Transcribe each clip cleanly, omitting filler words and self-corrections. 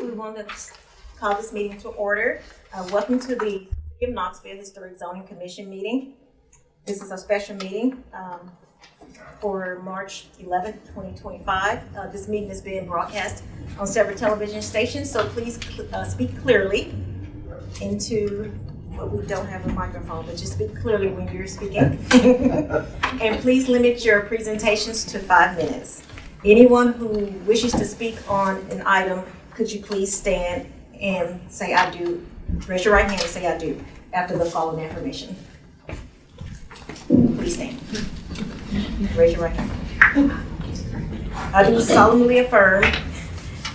we want to call this meeting to order. Welcome to the Knoxville Hist Zoning Commission meeting. This is a special meeting for March 11th, 2025. This meeting is being broadcast on several television stations, so please speak clearly into, well, we don't have a microphone, but just speak clearly when you're speaking. And please limit your presentations to 5 minutes. Anyone who wishes to speak on an item, could you please stand and say I do? Raise your right hand and say I do after the following affirmation. Please stand. Raise your right hand. I do solemnly affirm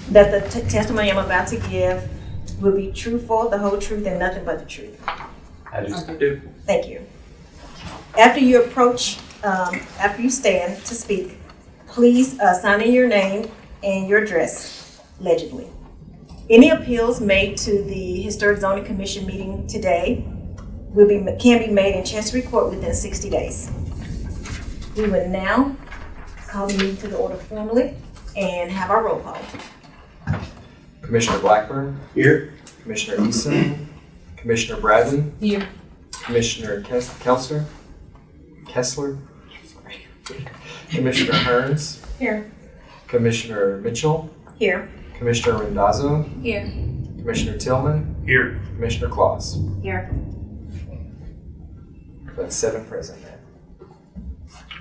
that the testimony I'm about to give will be truthful, the whole truth, and nothing but the truth. I do. Thank you. After you approach, after you stand to speak, please sign in your name and your address legibly. Any appeals made to the Historic Zoning Commission meeting today can be made in Chancery Court within 60 days. We will now call the meeting to the order formally and have our roll call. Commissioner Blackburn. Here. Commissioner Eason. Commissioner Bradley. Here. Commissioner Kessler. Sorry. Commissioner Hearns. Here. Commissioner Mitchell. Here. Commissioner Randazzo. Here. Commissioner Tillman. Here. Commissioner Claus. Here. That's 7 present there.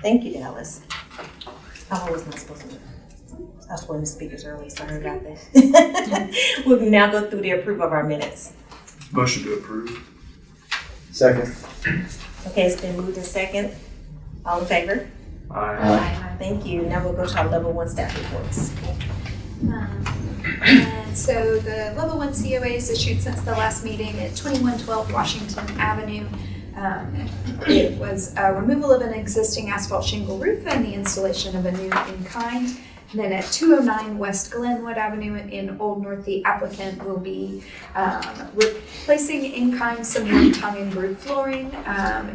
Thank you, Dallas. I was not supposed to. I was one of the speakers early. Sorry about that. We'll now go through the approval of our minutes. Motion to approve. Second. Okay, it's been moved in second. All in favor? Aye. Thank you. Now we'll go to our level 1 staff reports. And so the level 1 COA is issued since the last meeting at 2112 Washington Avenue. It was a removal of an existing asphalt shingle roof and the installation of a new in-kind. And then at 209 West Glenwood Avenue in Old North, the applicant will be replacing in-kind some wood tongue and groove flooring,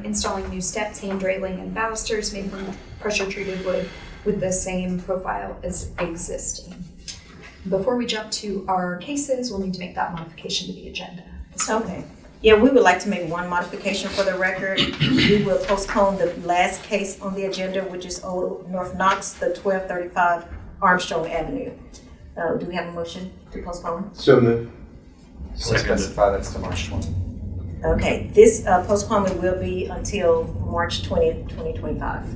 installing new steps, hand railing, and balusters made from pressure-treated wood with the same profile as existing. Before we jump to our cases, we'll need to make that modification to the agenda. Okay. Yeah, we would like to make one modification for the record. We will postpone the last case on the agenda, which is Old North Knox, the 1235 Armstrong Avenue. Do we have a motion to postpone? So moved. Specify that's to March 20th. Okay, this postponement will be until March 20th, 2025.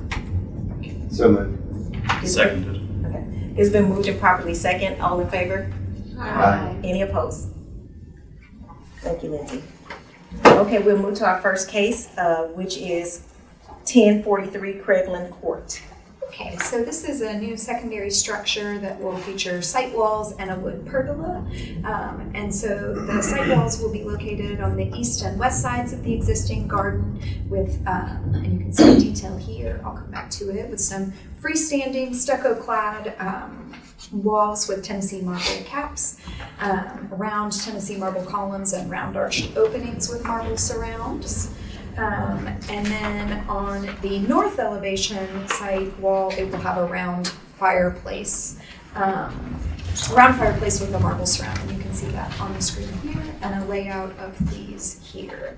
So moved. Seconded. Okay, it's been moved and properly second. All in favor? Aye. Any opposed? Thank you, Lindsay. Okay, we'll move to our first case, which is 1043 Craigland Court. Okay, so this is a new secondary structure that will feature site walls and a wood pergola. And so the site walls will be located on the east and west sides of the existing garden with, and you can see the detail here, I'll come back to it, with some freestanding stucco-clad walls with Tennessee marble caps, round Tennessee marble columns and round arched openings with marble surrounds. And then on the north elevation side wall, it will have a round fireplace with a marble surround. And you can see that on the screen here, and a layout of these here.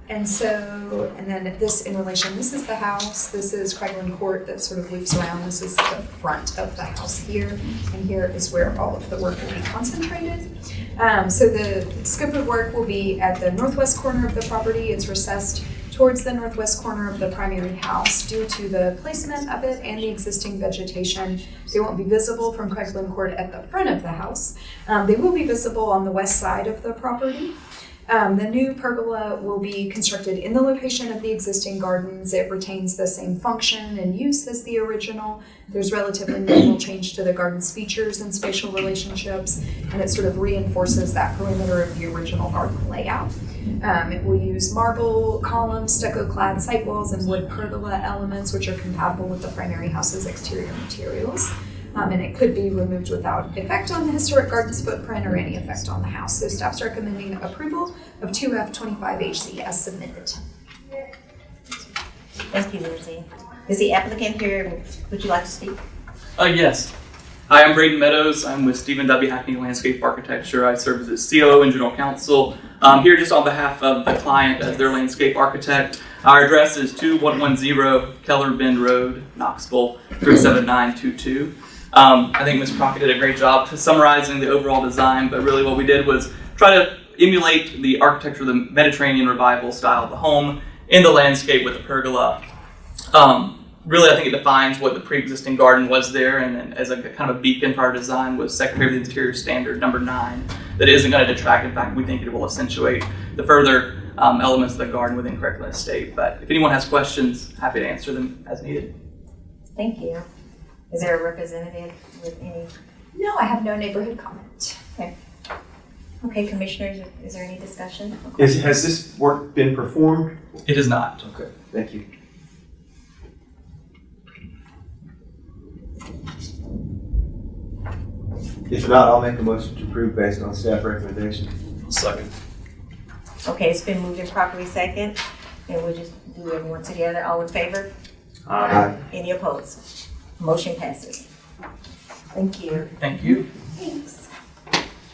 And then this in relation, this is the house, this is Craigland Court that sort of loops around. This is the front of the house here, and here is where all of the work will be concentrated. So the scope of work will be at the northwest corner of the property. It's recessed towards the northwest corner of the primary house due to the placement of it and the existing vegetation. They won't be visible from Craigland Court at the front of the house. They will be visible on the west side of the property. The new pergola will be constructed in the location of the existing gardens. It retains the same function and use as the original. There's relatively minimal change to the garden's features and spatial relationships, and it sort of reinforces that perimeter of the original garden layout. It will use marble columns, stucco-clad site walls, and wood pergola elements, which are compatible with the primary house's exterior materials. And it could be removed without effect on the historic garden's footprint or any effect on the house. So staff's recommending approval of 2F25HC as submitted. Thank you, Lindsay. Is the applicant here? Would you like to speak? Yes. Hi, I'm Braden Meadows. I'm with Stephen W. Hackney Landscape Architecture. I serve as its COO and General Counsel. I'm here just on behalf of the client as their landscape architect. Our address is 2110 Keller Bend Road, Knoxville, 37922. I think Ms. Crockett did a great job summarizing the overall design, but really what we did was try to emulate the architecture of the Mediterranean Revival style of the home in the landscape with a pergola. Really, I think it defines what the pre-existing garden was there, and then as a kind of a beacon for our design was Secretary of the Interior Standard number 9 that isn't going to detract. In fact, we think it will accentuate the further elements of the garden within Kirkland Estate. But if anyone has questions, happy to answer them as needed. Thank you. Is there a representative with any? No, I have no neighborhood comment. Okay, commissioners, is there any discussion? Has this work been performed? It is not. Okay, thank you. If not, I'll make a motion to approve based on staff recommendation. Second. Okay, it's been moved and properly second, and we'll just do everyone together. All in favor? Aye. Any opposed? Motion passes. Thank you. Thank you. Thanks.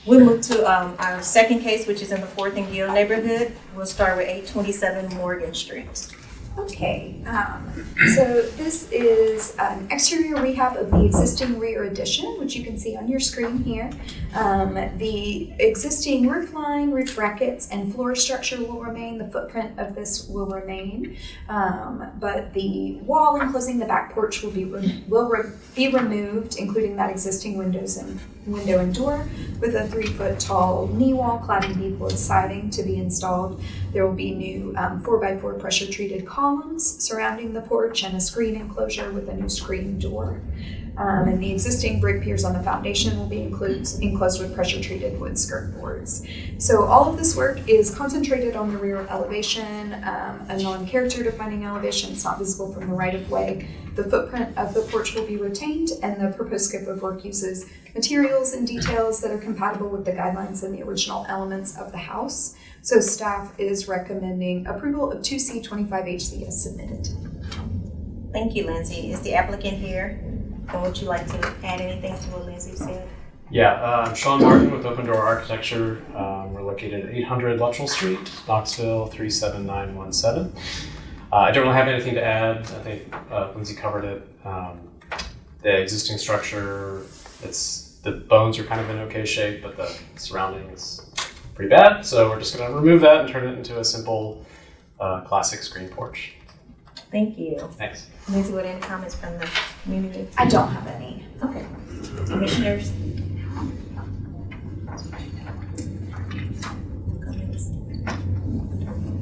We'll move to our second case, which is in the 4th and Gill neighborhood. We'll start with 827 Morgan Street. Okay, so this is an exterior rehab of the existing rear addition, which you can see on your screen here. The existing roof line, roof brackets, and floor structure will remain. The footprint of this will remain, but the wall enclosing the back porch will be removed, including that existing window and door, with a 3-foot tall knee wall clad in deep wood siding to be installed. There will be new 4x4 pressure treated columns surrounding the porch and a screen enclosure with a new screen door. And the existing brick piers on the foundation will be enclosed with pressure treated wood skirt boards. So all of this work is concentrated on the rear elevation, a non-character defining elevation. It's not visible from the right of way. The footprint of the porch will be retained, and the proposed scope of work uses materials and details that are compatible with the guidelines and the original elements of the house. So staff is recommending approval of 2C25HC as submitted. Thank you, Lindsay. Is the applicant here? And would you like to add anything to what Lindsay said? Yeah, I'm Sean Martin with Open Door Architecture. We're located at 800 Luttrell Street, Knoxville 37917. I don't really have anything to add. I think Lindsay covered it. The existing structure, the bones are kind of in okay shape, but the surrounding is pretty bad. So we're just going to remove that and turn it into a simple classic screen porch. Thank you. Thanks. Lindsay, what any comments from the community? I don't have any. Okay. Commissioners? Comments?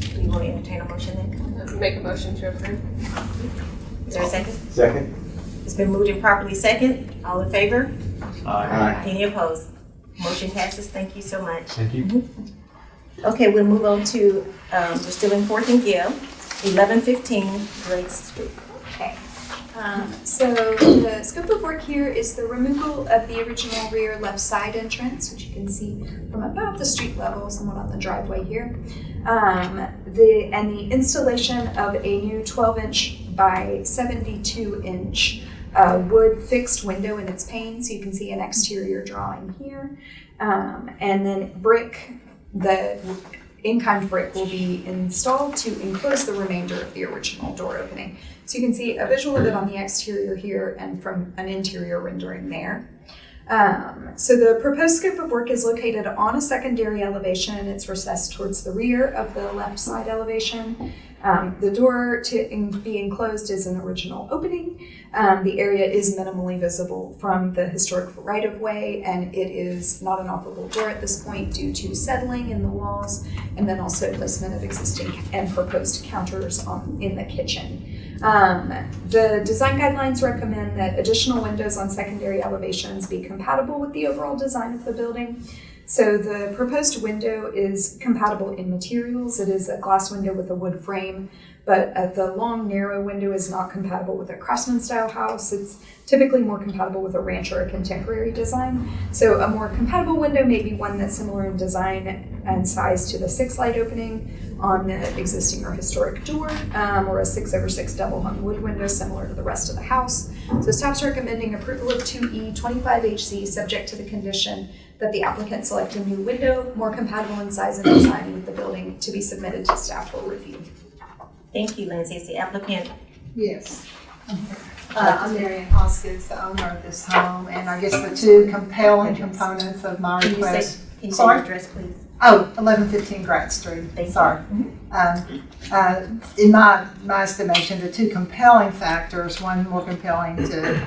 Do you want to entertain a motion then? Make a motion to approve. Is there a second? Second. It's been moved and properly second. All in favor? Aye. Any opposed? Motion passes. Thank you so much. Thank you. Okay, we'll move on to, we're still in 4th and Gill, 1115 Grace Street. Okay. So the scope of work here is the removal of the original rear left side entrance, which you can see from about the street level, somewhat on the driveway here. The installation of a new 12-inch by 72-inch wood fixed window in its pane. So you can see an exterior drawing here. And then brick, the in-kind brick will be installed to enclose the remainder of the original door opening. So you can see a visual of it on the exterior here and from an interior rendering there. So the proposed scope of work is located on a secondary elevation. It's recessed towards the rear of the left side elevation. The door to be enclosed is an original opening. The area is minimally visible from the historic right-of-way, and it is not an operable door at this point due to settling in the walls, and then also placement of existing and proposed counters in the kitchen. The design guidelines recommend that additional windows on secondary elevations be compatible with the overall design of the building. So the proposed window is compatible in materials. It is a glass window with a wood frame, but the long, narrow window is not compatible with a craftsman-style house. It's typically more compatible with a ranch or a contemporary design. So a more compatible window may be one that's similar in design and size to the 6 light opening on the existing or historic door, or a 6/6 double hung wood window similar to the rest of the house. So staff's recommending approval of 2E 25HC subject to the condition that the applicant select a new window more compatible in size and design with the building to be submitted to staff for review. Thank you, Lindsay. Is the applicant? Yes. I'm Marion Hoskins, the owner of this home, and I guess the two compelling components of my Can you say, request. can you say Sorry? your address, please? Oh, 1115 Grant Street. Thank you. Sorry. In my estimation, the two compelling factors, one more compelling to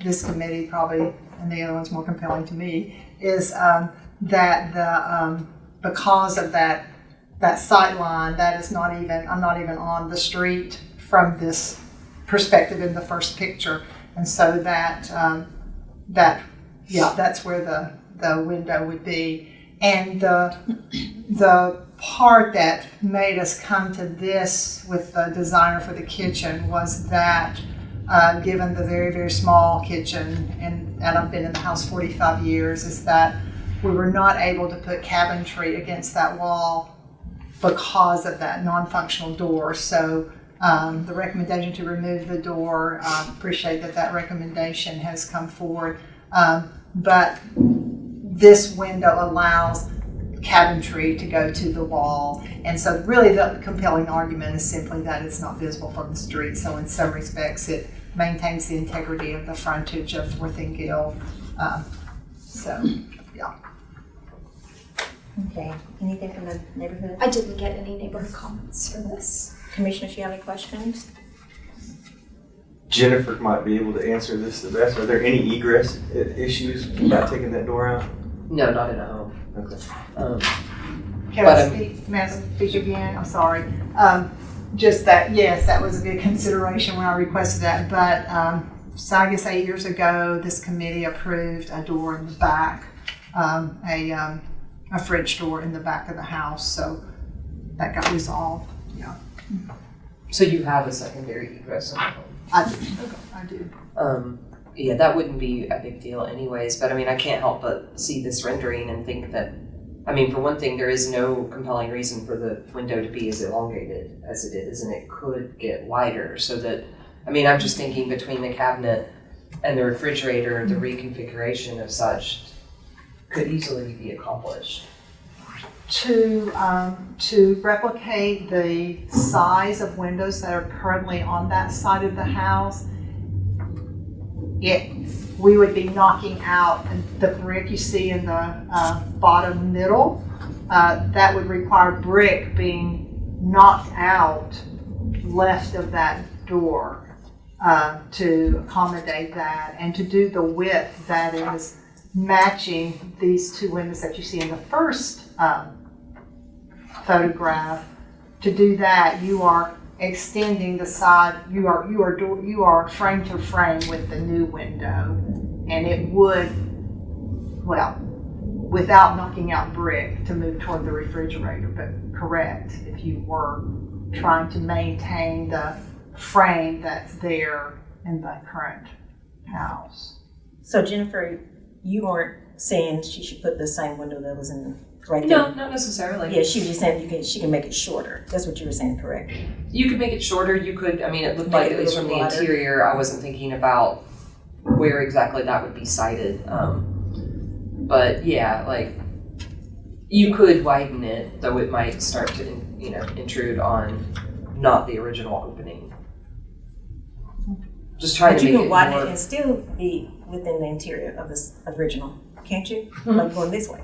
this committee probably, and the other one's more compelling to me, is that because of that sight line, that is not even, I'm not even on the street from this perspective in the first picture, and so that's where the window would be. And the part that made us come to this with the designer for the kitchen was that given the very, very small kitchen, and I've been in the house 45 years, is that we were not able to put cabinetry against that wall because of that non-functional door. So the recommendation to remove the door, appreciate that recommendation has come forward. But this window allows cabinetry to go to the wall. And so really the compelling argument is simply that it's not visible from the street. So in some respects, it maintains the integrity of the frontage of Fourth and Gill. Okay. Anything from the neighborhood? I didn't get any neighborhood comments for this. Commissioners, you have any questions? Jennifer might be able to answer this the best. Are there any egress issues about taking that door out? No, not in a home. Okay. Can But, I speak? May I speak again? I'm sorry. Just that, yes, that was a good consideration when I requested that. But so I guess 8 years ago, this committee approved a door in the back, a fridge door in the back of the house. So that got resolved. Yeah, So you have a secondary egress in the home. I do. Yeah, that wouldn't be a big deal anyways, but I mean, I can't help but see this rendering and think that, I mean, for one thing, there is no compelling reason for the window to be as elongated as it is, and it could get wider so that, I mean, I'm just thinking between the cabinet and the refrigerator, the reconfiguration of such could easily be accomplished. To replicate the size of windows that are currently on that side of the house, we would be knocking out the brick you see in the bottom middle. That would require brick being knocked out left of that door to accommodate that, and to do the width that is matching these two windows that you see in the first photograph. To do that, you are extending the side. You are frame to frame with the new window, and it would, well, without knocking out brick to move toward the refrigerator, but correct if you were trying to maintain the frame that's there in the current house. So Jennifer, you weren't saying she should put the same window that was in right there? No, not necessarily. Yeah, she was just saying she can make it shorter. That's what you were saying, correct? You could make it shorter, you could, I mean, it looked Make like, it at a least from little the wider. interior, I wasn't thinking about where exactly that would be sited. But yeah, like, you could widen it, though it might start to, intrude on not the original opening. Just trying But to you make can it widen more. it and still be within the interior of this original, can't you? Mm-hmm. Like going this way.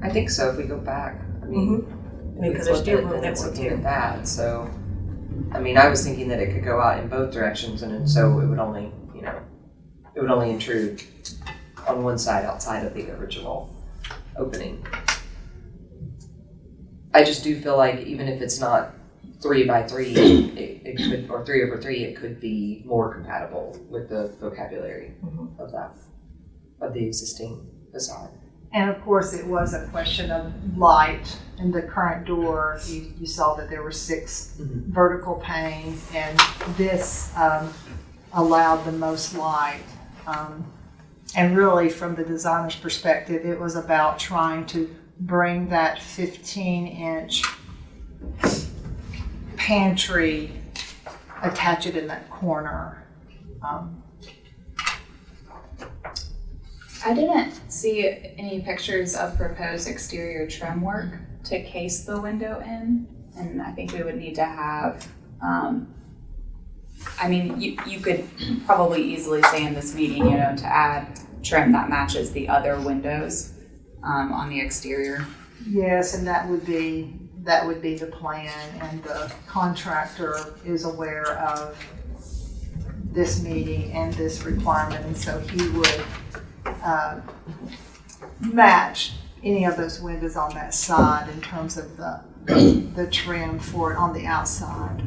I think so, if we go back. I mean, I mean, because there's still room and that it's way looking at too. that, so, I mean, I was thinking that it could go out in both directions, and so it would only, it would only intrude on one side outside of the original opening. I just do feel like even if it's not 3 by 3, it could, or 3 over 3, it could be more compatible with the vocabulary of the existing facade. And of course, it was a question of light. In the current door, you saw that there were 6 vertical panes, and this allowed the most light. And really, from the designer's perspective, it was about trying to bring that 15-inch pantry, attach it in that corner. I didn't see any pictures of proposed exterior trim work to case the window in, and I think we would need to have, I mean, you could probably easily say in this meeting, you know, to add trim that matches the other windows on the exterior. Yes, and that would be the plan, and the contractor is aware of this meeting and this requirement, and so he would match any of those windows on that side in terms of the trim for it on the outside.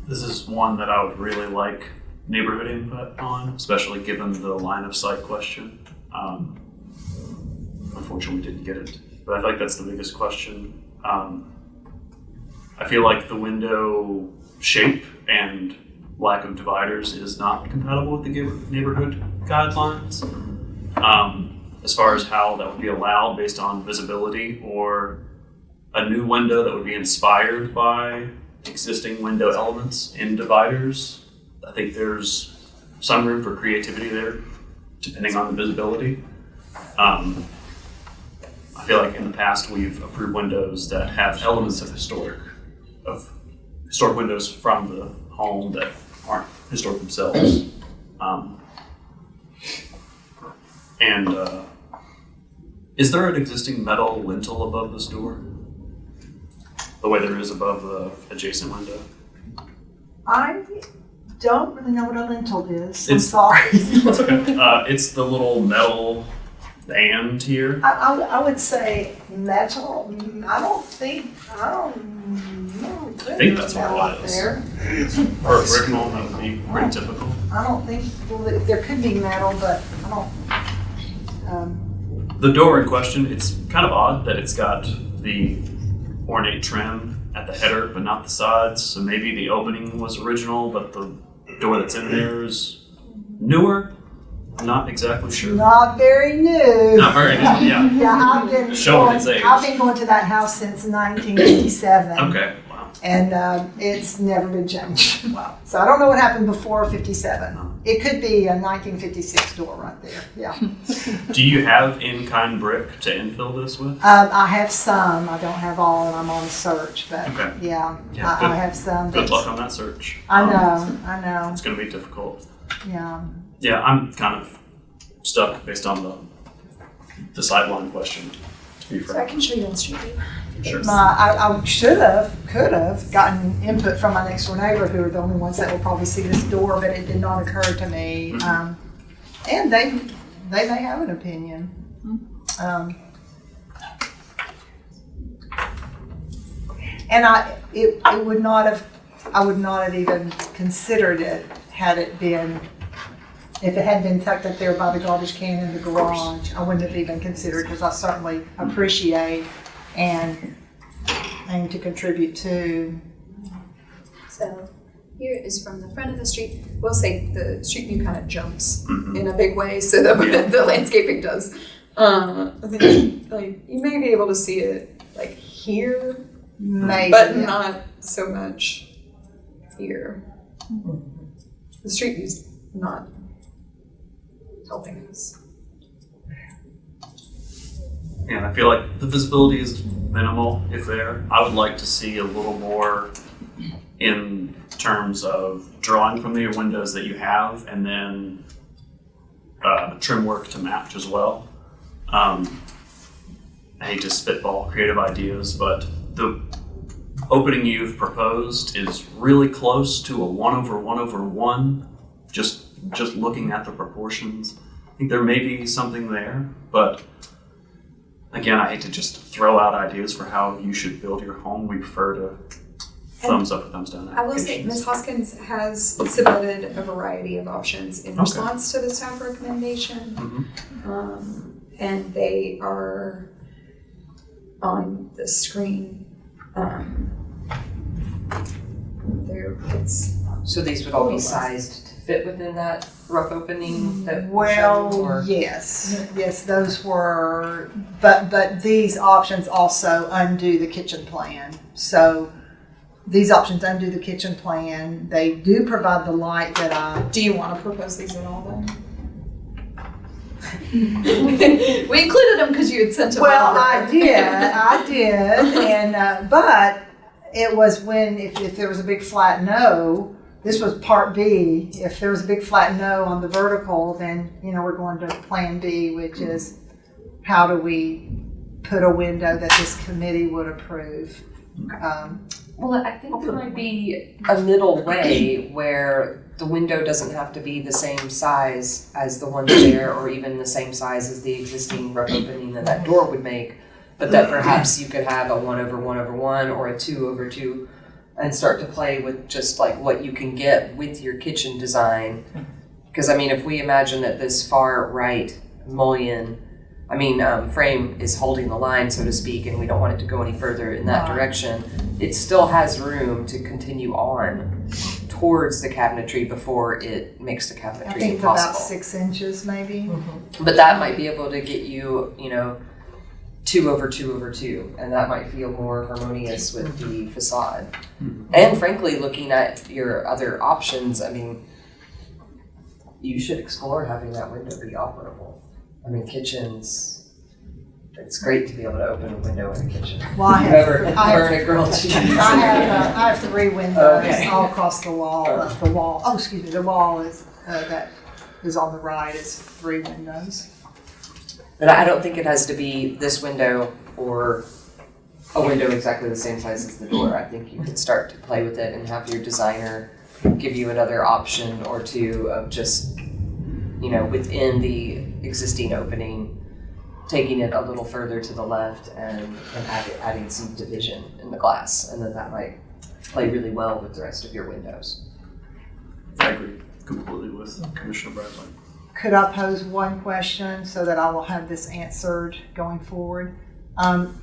This is one that I would really like neighborhood input on, especially given the line of sight question. Unfortunately, we didn't get it, but I feel like that's the biggest question. I feel like the window shape and lack of dividers is not compatible with the neighborhood guidelines. As far as how that would be allowed based on visibility, or a new window that would be inspired by existing window elements in dividers, I think there's some room for creativity there, depending on the visibility. I feel like in the past we've approved windows that have elements of historic windows from the home that aren't historic themselves. Is there an existing metal lintel above this door? The way there is above the adjacent window? I don't really know what a lintel is. I'm sorry. It's the little metal band here. I would say metal. I think that's what it is. there. Or a brick home, that would be pretty typical. I don't think, well, there could be metal, but I don't. The door in question, it's kind of odd that it's got the ornate trim at the header, but not the sides. So maybe the opening was original, but the door that's in there is newer. I'm not exactly sure. Not very new. Not very new, yeah. Yeah, I've been Showing its age. I've been going to that house since 1957. Okay, wow. And it's never been changed. Wow. So I don't know what happened before 57. It could be a 1956 door right there, yeah. Do you have in-kind brick to infill this with? I have some, I don't have all, and I'm on a search, but Okay. yeah, Yeah, I have some. Good luck on that search. I know, It's going to be difficult. yeah. Yeah, I'm kind of stuck based on the sideline question, to be So I frank. can show you on Street View. Sure. I could have gotten input from my next door neighbor, who are the only ones that will probably see this door, but it did not occur to me. Mm-hmm. And they may have an opinion. And I would not have even considered it had it been, if it had been tucked up there by the garbage can in the garage. I wouldn't have even considered, because I certainly appreciate and aim to contribute to. So here is from the front of the street. We'll say the street view kind of jumps Mhm. in a big way, so that the landscaping does. I think like you may be able to see it like here, Maybe, but yeah. not so much here. The street view's not helping us. Yeah, I feel like the visibility is minimal, if there. I would like to see a little more in terms of drawing from the windows that you have, and then trim work to match as well. I hate to spitball creative ideas, but the opening you've proposed is really close to a 1/1/1, just looking at the proportions. I think there may be something there, but again, I hate to just throw out ideas for how you should build your home. We prefer to thumbs up or thumbs down. I will say Ms. Hoskins has submitted a variety of options in response to the staff recommendation. And they are on the screen. It's So these would all be sized to fit within that rough opening that we're Well, showing, or? yes, those were, but these options also undo the kitchen plan. So these options undo the kitchen plan. They do provide the light that I, Do you want to propose these at all then? We included them because you had sent them well, over. I did, and, but it was when, if there was a big flat no, this was part B. If there was a big flat no on the vertical, then, we're going to plan B, which is how do we put a window that this committee would approve? Well, I think there might be a middle way where the window doesn't have to be the same size as the one there, or even the same size as the existing rough opening that door would make, but that perhaps you could have a 1/1/1 or a 2/2 and start to play with just like what you can get with your kitchen design. Because I mean, if we imagine that this far right mullion, frame is holding the line, so to speak, and we don't want it to go any further in that direction, it still has room to continue on towards the cabinetry before it makes the I cabinetry think it's about impossible. 6 inches maybe. But that might be able to get you, 2/2/2, and that might feel more harmonious with the facade. And frankly, looking at your other options, you should explore having that window be operable. Kitchens, it's great to be able to open a window in a kitchen. Well, I If you have- ever I have- burn a grilled cheese. I have 3 windows Okay. all across the wall. The wall is, that is on the right is 3 windows. But I don't think it has to be this window or a window exactly the same size as the door. I think you could start to play with it and have your designer give you another option or two of just, within the existing opening, taking it a little further to the left and adding some division in the glass. And then that might play really well with the rest of your windows. I agree completely with Commissioner Bradley. Could I pose one question so that I will have this answered going forward?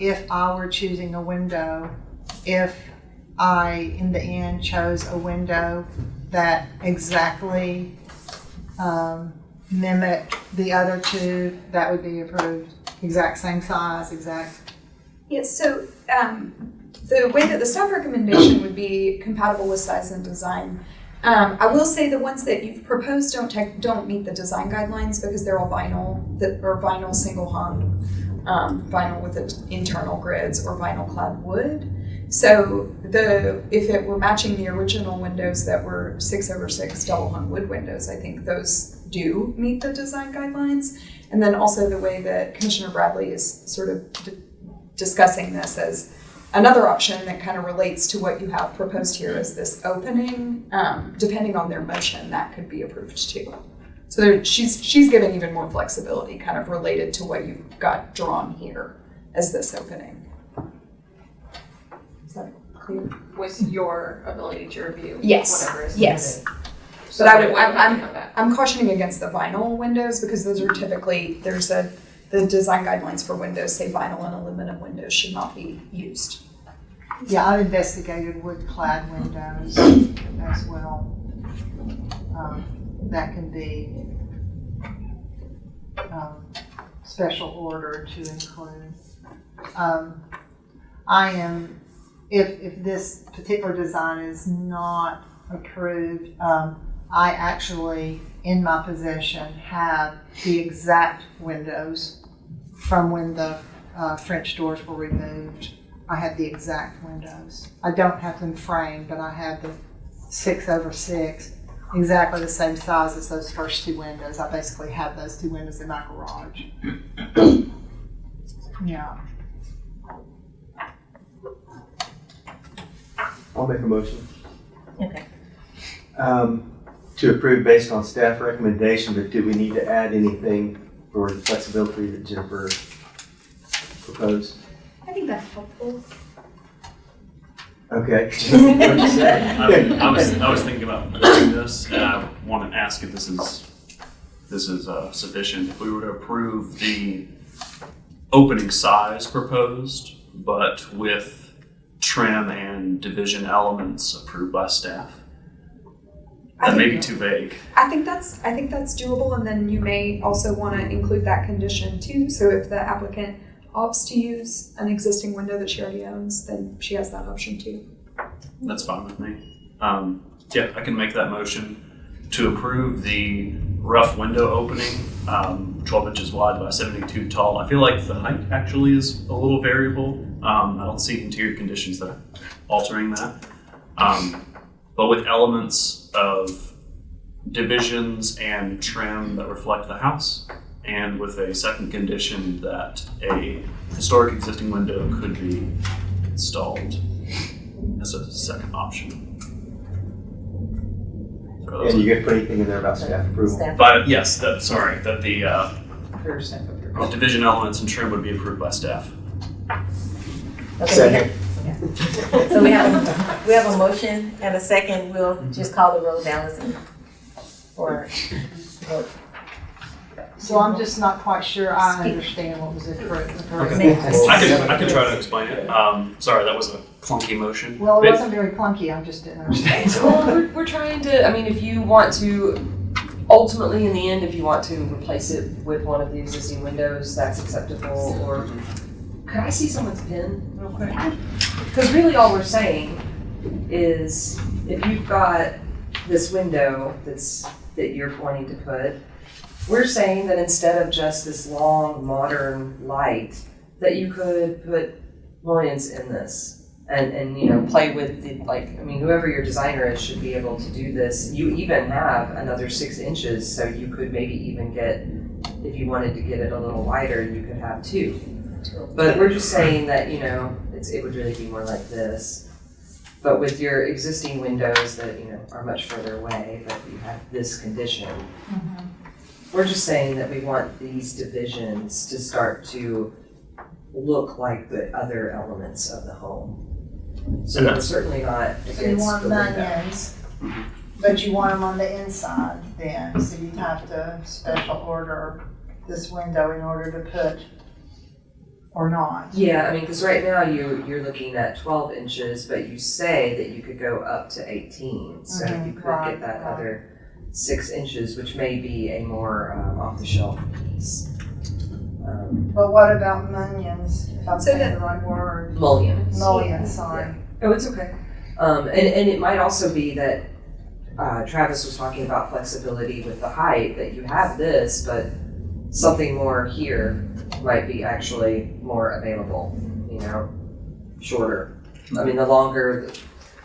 If I were choosing a window, if I, in the end, chose a window that exactly mimicked the other 2, that would be approved? Exact same size, exact? Yes, so the way that the staff recommendation would be compatible with size and design. I will say the ones that you've proposed don't meet the design guidelines because they're all vinyl single hung, vinyl with internal grids or vinyl clad wood. So if it were matching the original windows that were 6/6 double hung wood windows, I think those do meet the design guidelines. And then also the way that Commissioner Bradley is sort of discussing this as another option that kind of relates to what you have proposed here is this opening, depending on their motion, that could be approved too. So she's given even more flexibility kind of related to what you've got drawn here as this opening. Is that clear? With your ability to review Yes. whatever is Yes. submitted. But I would, it wouldn't have to come back. I'm cautioning against the vinyl windows because those are typically, the design guidelines for windows say vinyl and aluminum windows should not be used. Yeah, I've investigated wood clad windows as well. That can be special order to include. If this particular design is not approved, I actually, in my possession, have the exact windows from when the French doors were removed. I have the exact windows. I don't have them framed, but I have the 6/6, exactly the same size as those first 2 windows. I basically have those 2 windows in my garage. Yeah. I'll make a motion. Okay. To approve based on staff recommendation, but do we need to add anything for the flexibility that Jennifer proposed? I think that's helpful. Okay. What did you say? I was thinking about doing this, and I want to ask if this is sufficient. If we were to approve the opening size proposed, but with trim and division elements approved by staff? That may be too vague. I think that's doable, and then you may also want to include that condition too. So if the applicant opts to use an existing window that she already owns, then she has that option too. That's fine with me. Yeah, I can make that motion to approve the rough window opening, 12 inches wide by 72 tall. I feel like the height actually is a little variable. I don't see interior conditions that are altering that. But with elements of divisions and trim that reflect the house, and with a second condition that a historic existing window could be installed as a second option. And you can put anything in there about staff approval? But yes, sorry, that the For staff approval. division elements and trim would be approved by staff. Second. So we have a motion and a second. We'll just call the roll, Allison, for vote. So I'm just not quite sure I understand what was approved. I can try to explain it. Sorry, that was a clunky motion. Well, it wasn't very clunky, I just didn't understand. Well, we're trying to, I mean, if you want to, ultimately in the end, if you want to replace it with one of the existing windows, that's acceptable, or, could I see someone's pen real quick? Because really all we're saying is, if you've got this window that you're wanting to put, we're saying that instead of just this long modern light, that you could put mullions in this. And you know, play with the, like, I mean, whoever your designer is should be able to do this. You even have another 6 inches, so you could maybe even get, if you wanted to get it a little wider, you could have 2. But we're just saying that, you know, it would really be more like this. But with your existing windows that, you know, are much further away, but you have this condition, we're just saying that we want these divisions to start to look like the other elements of the home. So we're certainly not So you against want the window. munions, but you want them on the inside then, so you'd have to special order this window in order to put, or not. Yeah, I mean, because right now you're looking at 12 inches, but you say that you could go up to 18. So you could right, get that right. other 6 inches, which may be a more off-the-shelf piece. But what about munions, if I'm So saying that- the right word? Mullions. Mullions, sorry. Oh, it's okay. And it might also be that Travis was talking about flexibility with the height, that you have this, but something more here might be actually more available, you know, shorter. I mean, the longer.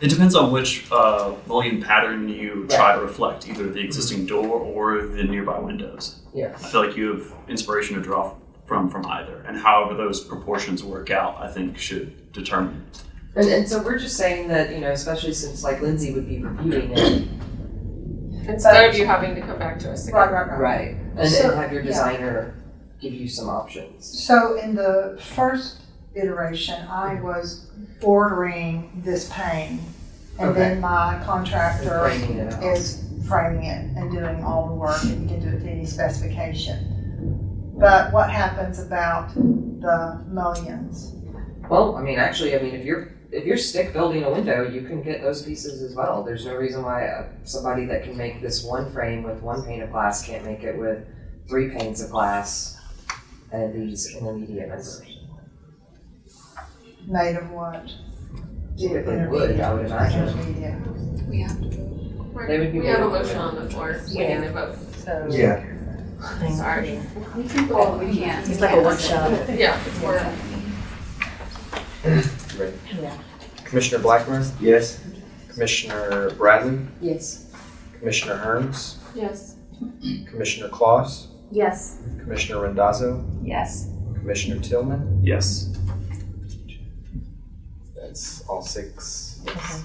It depends on which mullion pattern you try to reflect, either the existing door or the nearby windows. Yeah. I feel like you have inspiration to draw from either, and however those proportions work out, I think should determine. And so we're just saying that, you know, especially since like Lindsay would be reviewing it. Instead of you having to come back to us again. Right. And So- have your designer give you some options. So in the first iteration, I was ordering this pane, and Okay. then my contractor Framing it out. is framing it and doing all the work, and you can do it to any specification. But what happens about the mullions? Well, I mean, actually, if you're stick building a window, you can get those pieces as well. There's no reason why somebody that can make this one frame with 1 pane of glass can't make it with 3 panes of glass and these intermediate members. Made of what? Typically wood, I would imagine. Intermediate. We have to vote. Right. They would be We have a more- motion on the floor. We need to vote. So. Yeah. Sorry. Well, we can't. It's like a workshop. Yeah, we're. Yeah. Commissioner Blackburn, Yes. Commissioner Bradley, Yes. Commissioner Hearns, Yes. Commissioner Claus, Yes. Commissioner Randazzo, Yes. Commissioner Tillman. Yes. That's all 6. Yes.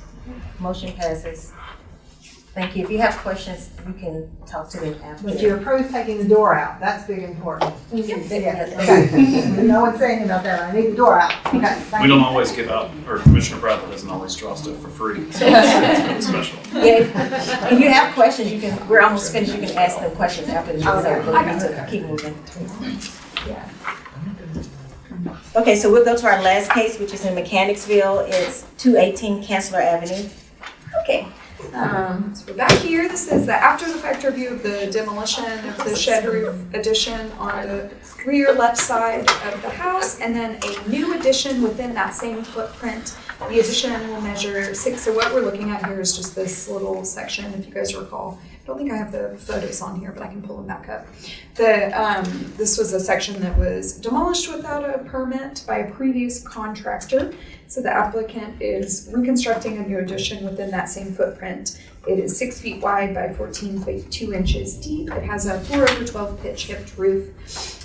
Motion passes. Thank you. If you have questions, you can talk to them after. But you approve taking the door out, that's big and important. Yeah. Okay. No one's saying about that, I need the door out. Okay, thank We don't you. always give out, or Commissioner Bradley doesn't always draw stuff for free. So it's really special. Yeah, if you have questions, you can, we're almost finished, you can ask them questions after the meeting, so we need to keep moving. Yeah. Okay, so we'll go to our last case, which is in Mechanicsville. It's 218 Chancellor Avenue. Okay, so we're back here. This is the after the fact review of the demolition of the shed roof addition on the rear left side of the house, and then a new addition within that same footprint. The addition will measure 6, so what we're looking at here is just this little section, if you guys recall. I don't think I have the photos on here, but I can pull them back up. This was a section that was demolished without a permit by a previous contractor. So the applicant is reconstructing a new addition within that same footprint. It is 6 feet wide by 14 feet 2 inches deep. It has a 4/12 pitch hipped roof.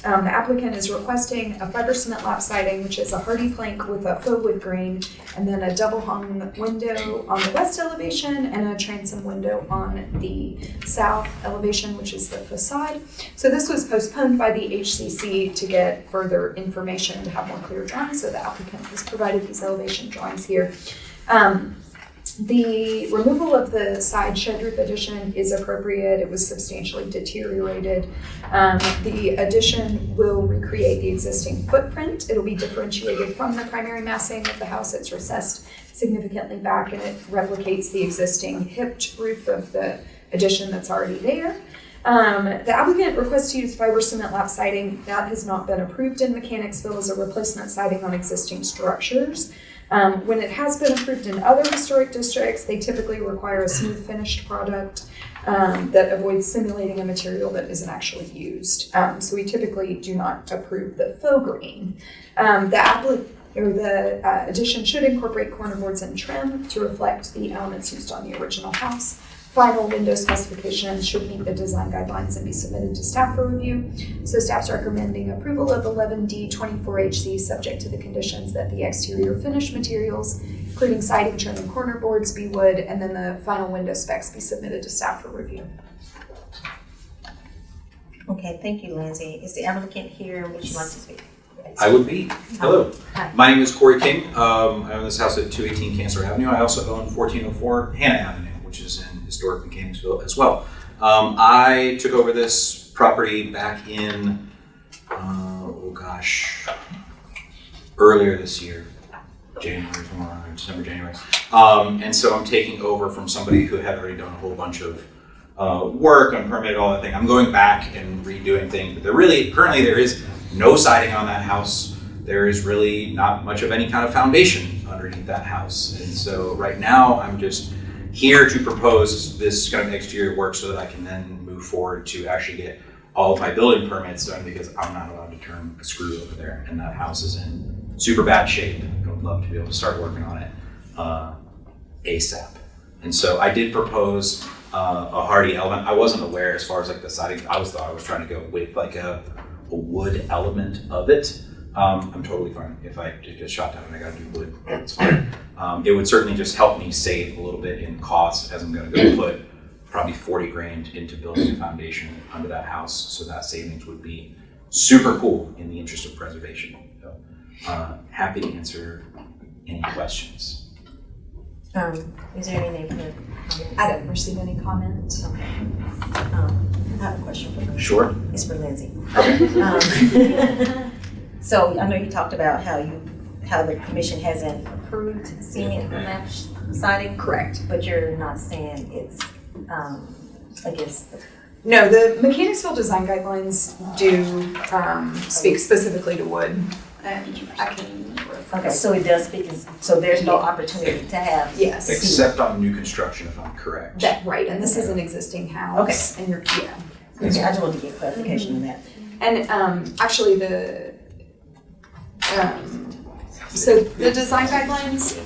The applicant is requesting a fiber cement lap siding, which is a hardy plank with a faux wood grain, and then a double hung window on the west elevation and a transom window on the south elevation, which is the facade. So this was postponed by the HCC to get further information to have more clear drawings. So the applicant has provided these elevation drawings here. The removal of the side shed roof addition is appropriate. It was substantially deteriorated. The addition will recreate the existing footprint. It'll be differentiated from the primary massing of the house. It's recessed significantly back, and it replicates the existing hipped roof of the addition that's already there. The applicant requests to use fiber cement lap siding. That has not been approved in Mechanicsville as a replacement siding on existing structures. When it has been approved in other historic districts, they typically require a smooth finished product that avoids simulating a material that isn't actually used. So we typically do not approve the faux grain. The addition should incorporate corner boards and trim to reflect the elements used on the original house. Final window specifications should meet the design guidelines and be submitted to staff for review. So staff's recommending approval of 11D24HC subject to the conditions that the exterior finish materials, including siding, trim, and corner boards, be wood, and then the final window specs be submitted to staff for review. Okay, thank you, Lindsay. Is the applicant here? Would you like to speak? I would be. Hello. Hi. My name is Corey King. I own this house at 218 Chancellor Avenue. I also own 1404 Hannah Avenue, which is in historic Mechanicsville as well. I took over this property back in, earlier this year, December, January. And so I'm taking over from somebody who had already done a whole bunch of work on permit, all that thing. I'm going back and redoing things, but currently there is no siding on that house. There is really not much of any kind of foundation underneath that house. And so right now I'm just here to propose this kind of exterior work so that I can then move forward to actually get all of my building permits done, because I'm not allowed to turn a screw over there, and that house is in super bad shape. I would love to be able to start working on it ASAP. And so I did propose a hardy element. I wasn't aware as far as like the siding. I thought I was trying to go with like a wood element of it. I'm totally fine if I just get shot down and I gotta do wood. It's fine. It would certainly just help me save a little bit in cost, as I'm gonna go put probably 40 grand into building a foundation under that house. So that savings would be super cool in the interest of preservation. So happy to answer any questions. Is there any name for the comment? I didn't receive any comments. Okay. I have a question for Lindsay. Sure. It's for Lindsay. Okay. So I know you talked about how the commission hasn't approved cement lap siding. Correct. But you're not saying it's against the. No, the Mechanicsville design guidelines do speak specifically to wood. And I can reference. Okay, so it does speak, so there's no opportunity to have. Yes. Except on new construction, if I'm correct. That, right, and this is an existing house. Okay. And you're, yeah. Okay, I just wanted to get clarification on that. And actually so the design guidelines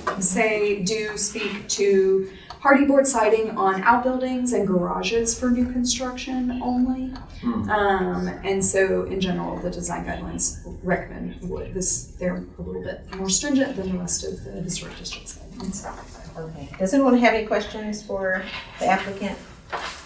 do speak to hardy board siding on outbuildings and garages for new construction only. And so in general, the design guidelines recommend wood. They're a little bit more stringent than the rest of the historic district's guidelines. Okay. Does anyone have any questions for the applicant?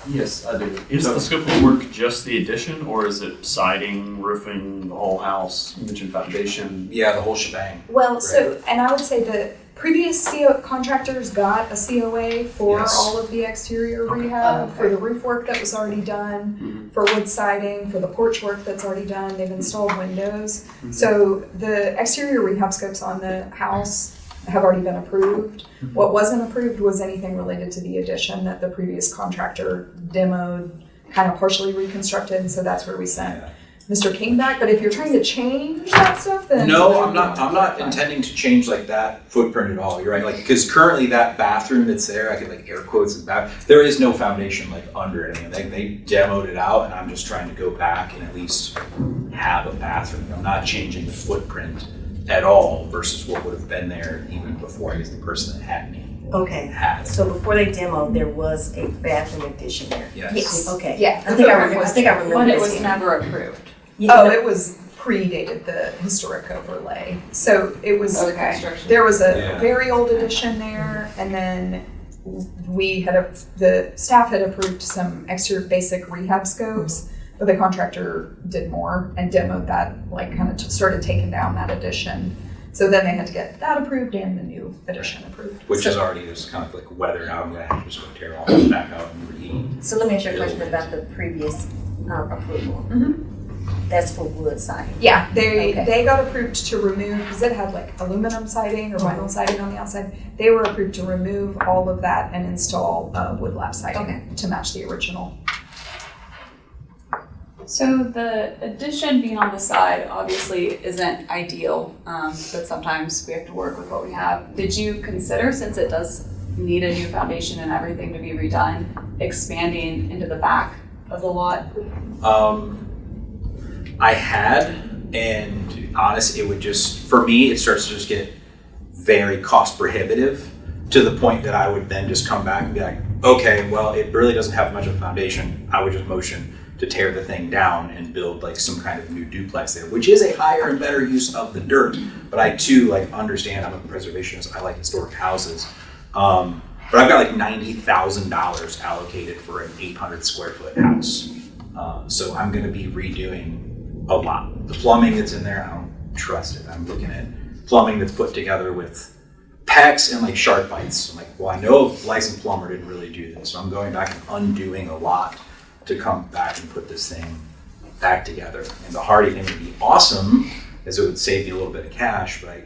Yes, I do. Is the scope of work just the addition, or is it siding, roofing, the whole house? You mentioned foundation. Yeah, the whole shebang. Well, so, and I would say that previous contractors got a COA for Yes. all of the exterior rehab, for the roof work that was already done, for wood siding, for the porch work that's already done. They've installed windows. So the exterior rehab scopes on the house have already been approved. What wasn't approved was anything related to the addition that the previous contractor demoed, kind of partially reconstructed, and so that's where we sent Mr. King back. But if you're trying to change that stuff, then No, I'm not intending to change like that footprint at all. You're right, like because currently that bathroom that's there, I could like air quotes there is no foundation like under it. I mean, they demoed it out, and I'm just trying to go back and at least have a bathroom. I'm not changing the footprint at all versus what would have been there even before I guess the person that had me Okay, had it. so before they demoed, there was a bathroom addition there? Yes. Okay. Yeah. I think I remember But it this was here. never approved. Yeah, Oh, it was predated the historic overlay. So it was, Okay. Construction. there was a Yeah. very old addition there, and then the staff had approved some extra basic rehab scopes, but the contractor did more and demoed that, like kind of started taking down that addition. So then they had to get that approved and the new addition approved. Which So- is already just kind of like weathered out. I'm gonna have to just go tear all this back out and So let me ask you a question about the previous approval. That's for wood siding. Yeah, Okay. they got approved to remove, because it had like aluminum siding or vinyl siding on the outside. They were approved to remove all of that and install wood lap siding to match the original. So the addition being on the side obviously isn't ideal, but sometimes we have to work with what we have. Did you consider, since it does need a new foundation and everything to be redone, expanding into the back of the lot? I had, and honest, it would just, for me, it starts to just get very cost prohibitive to the point that I would then just come back and be like, okay, well, it really doesn't have much of a foundation. I would just motion to tear the thing down and build like some kind of new duplex there, which is a higher and better use of the dirt. But I too like understand, I'm a preservationist, I like historic houses. But I've got like $90,000 allocated for an 800 square foot house. So I'm gonna be redoing a lot. The plumbing that's in there, I don't trust it. I'm looking at plumbing that's put together with PEX and like shark bites. I'm like, well, I know a licensed plumber didn't really do this. So I'm going back and undoing a lot to come back and put this thing back together. And the Hardy thing would be awesome, as it would save me a little bit of cash, but I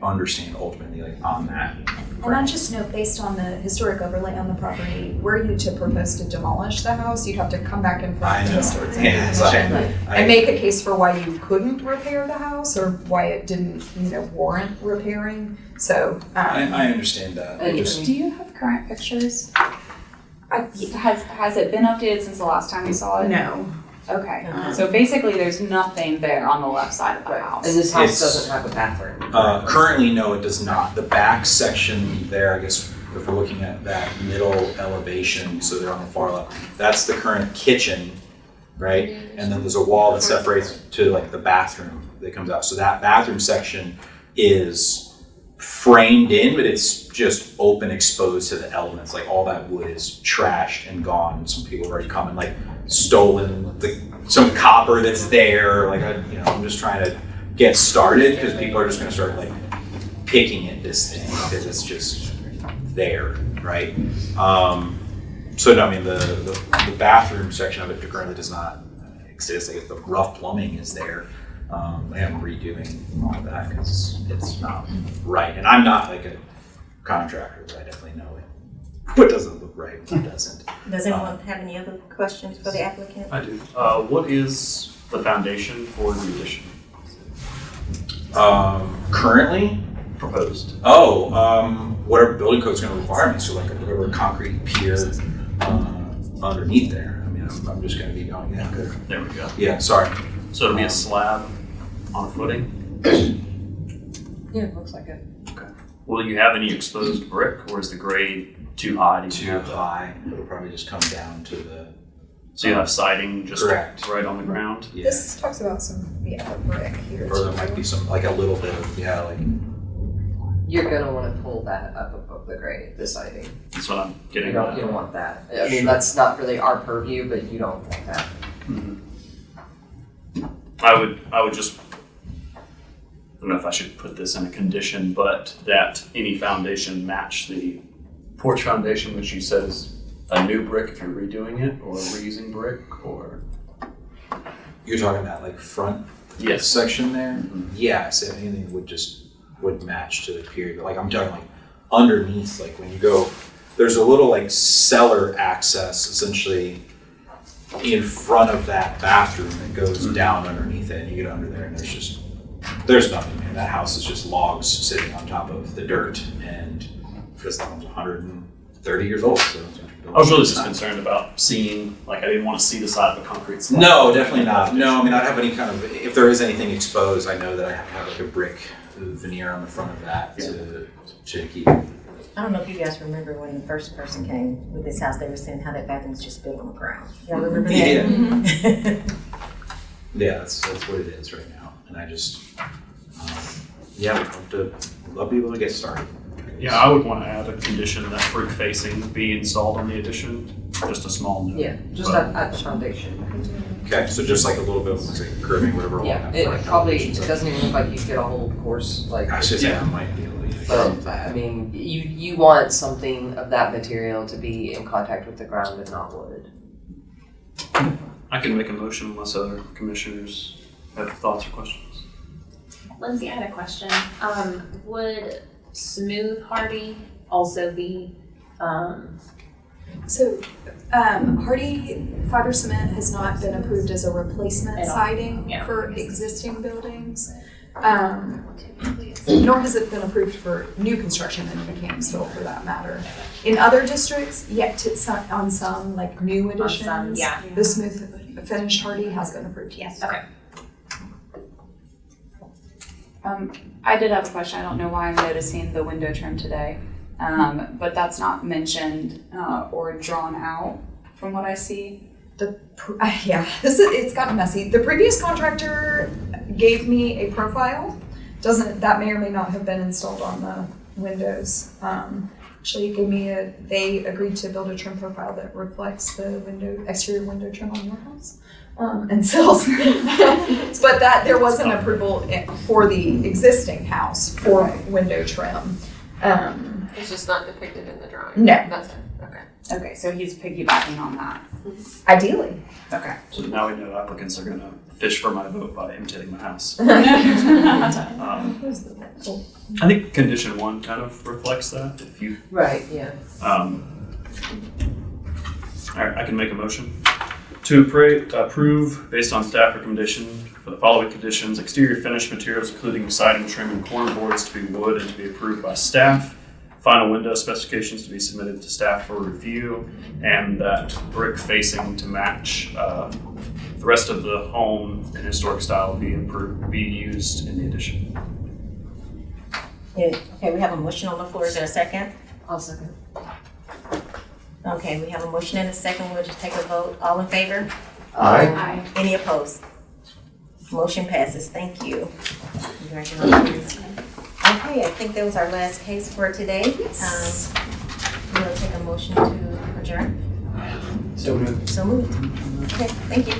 understand ultimately like on that. And I just note, based on the historic overlay on the property, were you to propose to demolish the house, you'd have to come back in front of the historic zoning Yeah, commission I- and make a case for why you couldn't repair the house or why it didn't, warrant repairing. So, I understand that. I just, Do you have current pictures? Has it been updated since the last time we saw it? no. Okay, so basically there's nothing there on the left side of the house. And this house It's- doesn't have a bathroom. currently, no, it does not. The back section there, I guess, if we're looking at that middle elevation, so they're on the far left, that's the current kitchen, right? And then there's a wall that separates to like the bathroom that comes out. So that bathroom section is framed in, but it's just open, exposed to the elements. Like all that wood is trashed and gone. Some people have already come and like stolen some copper that's there. Like I'm just trying to get started because people are just going to start like picking at this thing because it's just there, right? So no, I mean the bathroom section of it currently does not exist. I guess the rough plumbing is there. I am redoing all of that because it's not right. And I'm not like a contractor, but I definitely know what doesn't look right, what doesn't. Does anyone have any other questions for the applicant? I do. What is the foundation for the addition Currently, proposed? whatever building code's gonna require me, so like whatever concrete pier underneath there. I mean, I'm just gonna be going, yeah, good. There we go. Yeah, sorry. So it'll be a slab on a footing? Yeah, it looks like it. Will you have any exposed brick, or is the grade too high to Too have that? high, it'll probably just come down to the, So you have siding just Correct. right on the ground? yeah. This talks about some, brick here. Or there might be some, like a little bit of, yeah, like, You're gonna wanna pull that up above the grade, the siding. That's what I'm You getting don't at. want that. I mean, Sure. that's not really our purview, but you don't want that. Mhm. I would just, don't know if I should put this in a condition, but that any foundation match the porch foundation, which you said is a new brick if you're redoing it, or reusing brick, or? You're talking about like front Yes. section there? Yes, if anything would match to the period. Like I'm talking like underneath, like when you go, there's a little like cellar access essentially in front of that bathroom that goes down underneath it, and you get under there and there's nothing, man. That house is just logs sitting on top of the dirt, and because that one's 130 years old, so I was really just concerned about seeing, like I didn't want to see the side of a concrete slab. No, definitely not. No, I mean, I'd have any kind of, if there is anything exposed, I know that I have to have like a brick veneer on the front of that to keep. I don't know if you guys remember when the first person came with this house, they were saying how that bathroom was just built on the ground. Y'all remember that? Yeah. Yeah, that's what it is right now. And I just, we'd love to be able to get started. Yeah, I would want to add a condition that brick facing be installed on the addition, just a small note. Yeah, just at the foundation. Okay, so just like a little bit of like curving, whatever. Yeah, it probably, it doesn't even look like you get a whole course, like. I was just saying I might be able to. But, I mean, you want something of that material to be in contact with the ground and not wood. I can make a motion unless other commissioners have thoughts or questions. Lindsay, I had a question. Would smooth hardy also be, So, hardy fiber cement has not been approved as a replacement siding for existing buildings. Nor has it been approved for new construction in Mechanicsville for that matter. In other districts, on some like new additions, the smooth finished hardy has been approved, yes. Okay. I did have a question. I don't know why I'm noticing the window trim today, but that's not mentioned or drawn out from what I see. It's gotten messy. The previous contractor gave me a profile. That may or may not have been installed on the windows. Actually, they agreed to build a trim profile that reflects the exterior window trim on your house. And sells. But there was an approval for the existing house for window trim. It's just not depicted in the drawing. No. That's it. Okay. Okay, so he's piggybacking on that. Ideally. Okay. So now we know applicants are gonna fish for my vote by imitating my house. I think condition 1 kind of reflects that. If you. Right, yeah. All right, I can make a motion to approve based on staff recommendation for the following conditions: exterior finish materials including siding, trim, and corner boards to be wood and to be approved by staff. Final window specifications to be submitted to staff for review, and that brick facing to match the rest of the home in historic style be used in the addition. Yeah, okay, we have a motion on the floor. Is there a second? I'll second. Okay, we have a motion and a second. We'll just take a vote. All in favor? Aye. Any opposed? Motion passes. Thank you. Congratulations. Okay, I think that was our last case for today. We'll take a motion to adjourn. So moved. So moved. Okay, thank you.